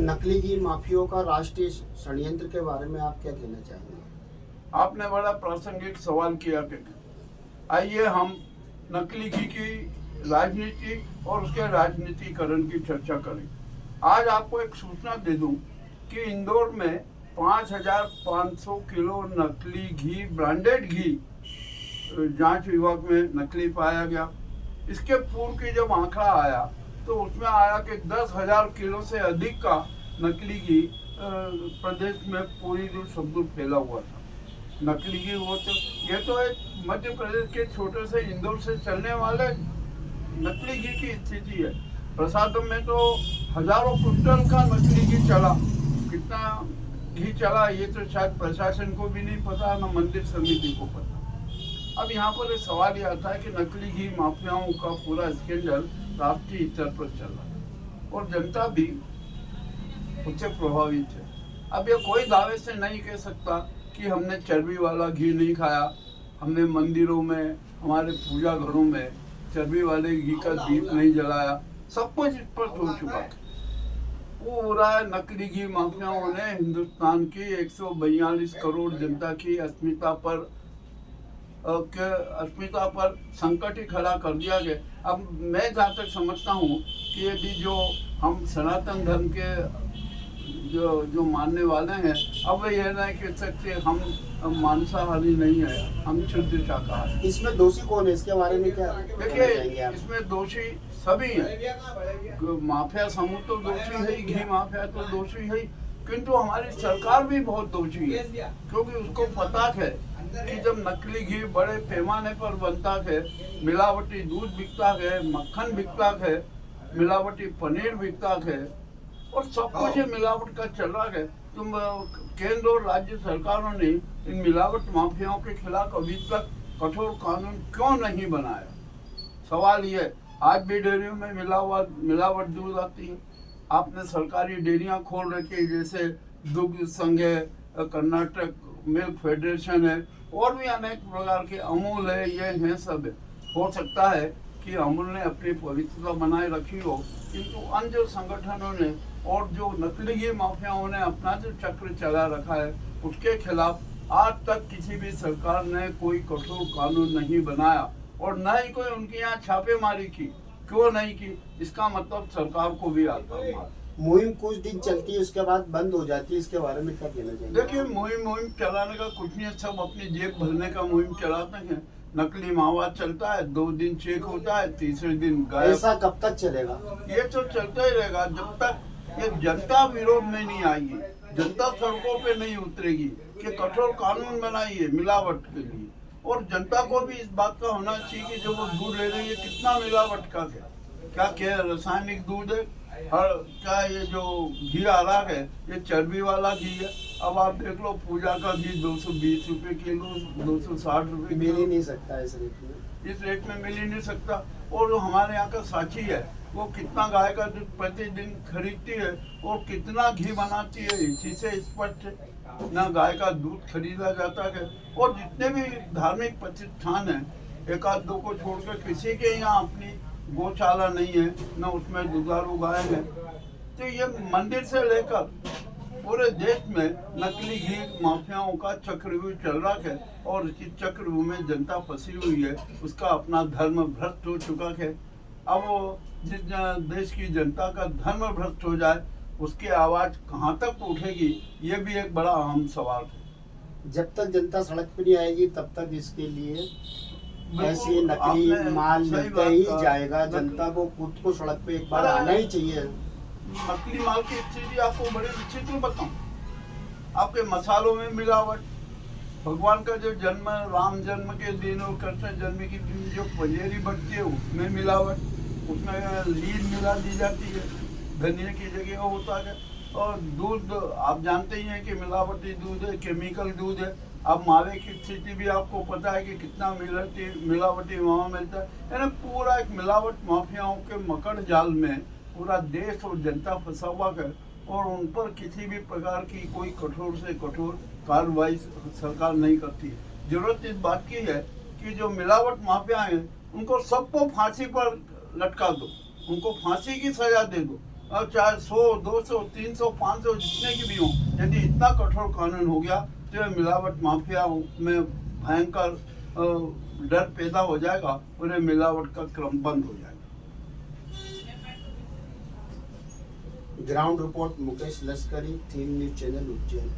नकली घी माफियाओं का राष्ट्रीय षड्यंत्र के बारे में आप क्या कहना चाहेंगे? आपने बड़ा प्रासंगिक सवाल किया कि आइए हम नकली घी की राजनीति और उसके राजनीतिकरण की चर्चा करें। आज आपको एक सूचना दे दूं कि इंदौर में 5,500 किलो नकली घी, ब्रांडेड घी जांच विभाग में नकली पाया गया। इसके पूर्व की जब आंकड़ा आया तो उसमें आया कि 10,000 किलो से अधिक का नकली घी प्रदेश में पूरी दूर फैला हुआ था। नकली घी वो तो ये तो एक मध्य प्रदेश के छोटे से इंदौर से चलने वाले नकली घी की स्थिति है। प्रसादम में तो हजारों क्विंटल का नकली घी चला। कितना घी चला ये तो शायद प्रशासन को भी नहीं पता, न मंदिर समिति को पता। अब यहाँ पर एक सवाल ये आता है कि नकली घी माफियाओं का पूरा स्कैंडल राष्ट्रीय स्तर पर चल रहा है और जनता भी उससे प्रभावित है। अब ये कोई दावे से नहीं कह सकता कि हमने चर्बी वाला घी नहीं खाया, हमने मंदिरों में, हमारे पूजा घरों में चर्बी वाले घी का दीप नहीं जलाया। सब कुछ स्पष्ट हो चुका है। पूरा नकली घी माफियाओं ने हिंदुस्तान की 142 करोड़ जनता की अस्मिता पर संकट ही खड़ा कर दिया गया। अब मैं जहाँ तक समझता हूँ कि यदि जो हम सनातन धर्म के जो मानने वाले हैं, अब वे यह नहीं कह सकते हम मांसाहारी नहीं है, हम शुद्ध शाकाहारी। इसमें दोषी कौन है, इसके बारे में क्या देखिए, इसमें दोषी सभी हैं। माफिया समूह तो दोषी है, घी माफिया तो दोषी है, किंतु हमारी सरकार भी बहुत दोषी है, क्योंकि उसको पता है कि जब नकली घी बड़े पैमाने पर बनता है, मिलावटी दूध बिकता है, मक्खन बिकता है, मिलावटी पनीर बिकता है और सब कुछ मिलावट का चल रहा है। तुम केंद्र और राज्य सरकारों ने इन मिलावट माफियाओं के खिलाफ अभी तक कठोर कानून क्यों नहीं बनाया? सवाल ये, आज भी डेयरियों में मिलावट दूध आती है। आपने सरकारी डेयरियां खोल रखी है, जैसे दुग्ध संघ है, कर्नाटक मिल्क फेडरेशन है और भी अनेक प्रकार के, अमूल है, ये है सब है। हो सकता है कि अमूल ने अपनी पवित्रता बनाए रखी हो, किंतु अन्य जो संगठनों ने और जो नकली घी माफियाओं ने अपना जो चक्र चला रखा है, उसके खिलाफ आज तक किसी भी सरकार ने कोई कठोर कानून नहीं बनाया और न ही कोई उनके यहाँ छापेमारी की। क्यों नहीं की? इसका मतलब सरकार को भी आता है। मुहिम कुछ दिन चलती है, उसके बाद बंद हो जाती है, इसके बारे में क्या कहना चाहिए? देखिए, मुहिम चलाने का कुछ नहीं, सब अपनी जेब भरने का मुहिम चलाते हैं। नकली मावा चलता है, 2 दिन चेक होता है, तीसरे दिन गायब। ऐसा कब तक चलेगा? ये तो चलता ही रहेगा जब तक ये जनता विरोध में नहीं आएगी, जनता सड़कों पे नहीं उतरेगी कि कठोर कानून बनाइए मिलावट के लिए। और जनता को भी इस बात का होना चाहिए कि जब वो दूध ले रही है कितना मिलावट का है, क्या रासायनिक दूध है, और क्या ये जो घी आ रहा है ये चर्बी वाला घी है। अब आप देख लो, पूजा का घी 220 रुपए किलो, 260 रुपए मिल ही नहीं सकता इस रेट में, इस रेट में मिल ही नहीं सकता। और जो हमारे यहाँ का साची है, वो कितना गाय का दूध प्रतिदिन खरीदती है और कितना घी बनाती है, इसी से स्पष्ट है। ना गाय का दूध खरीदा जाता है। और जितने भी धार्मिक प्रतिष्ठान हैं, एक आध दो को छोड़कर किसी के यहाँ अपनी गौशाला नहीं है, न उसमें दुधारू गाय है। तो ये मंदिर से लेकर पूरे देश में नकली घी माफियाओं का चक्रव्यूह चल रहा है और इस चक्रव्यूह में जनता फंसी हुई है। उसका अपना धर्म भ्रष्ट हो चुका है। अब वो जिस देश की जनता का धर्म भ्रष्ट हो जाए, उसकी आवाज कहाँ तक उठेगी, ये भी एक बड़ा अहम सवाल है। जब तक जनता सड़क पर नहीं आएगी तब तक इसके लिए ऐसी नकली माल मिलता ही जाएगा। जनता को खुद को सड़क पे एक बार आना ही चाहिए। नकली माल की स्थिति आपको बड़े विचित्र बताऊं। आपके मसालों में मिलावट, भगवान का जो जन्म, राम जन्म के दिन और कृष्ण जन्म के दिन जो पंजेरी बनती है उसमें मिलावट, उसमें लीड मिला दी जाती है, धनिया की जगह होता है। और दूध आप जानते ही हैं कि मिलावटी दूध है, केमिकल दूध है। अब मावे की स्थिति भी आपको पता है कि कितना मिलावटी मावा मिलता है। यानी पूरा एक मिलावट माफियाओं के मकड़ जाल में पूरा देश और जनता फंसा हुआ है और उन पर किसी भी प्रकार की कोई कठोर से कठोर कार्रवाई सरकार नहीं करती। जरूरत इस बात की है कि जो मिलावट माफिया हैं उनको सबको फांसी पर लटका दो, उनको फांसी की सजा दे दो और चाहे 100, 200, 300, 500 जितने की भी हों, यदि इतना कठोर कानून हो गया तो ये मिलावट माफिया में भयंकर डर पैदा हो जाएगा और ये मिलावट का क्रम बंद हो जाएगा। ग्राउंड रिपोर्ट मुकेश लश्करी, थीम न्यूज चैनल उज्जैन।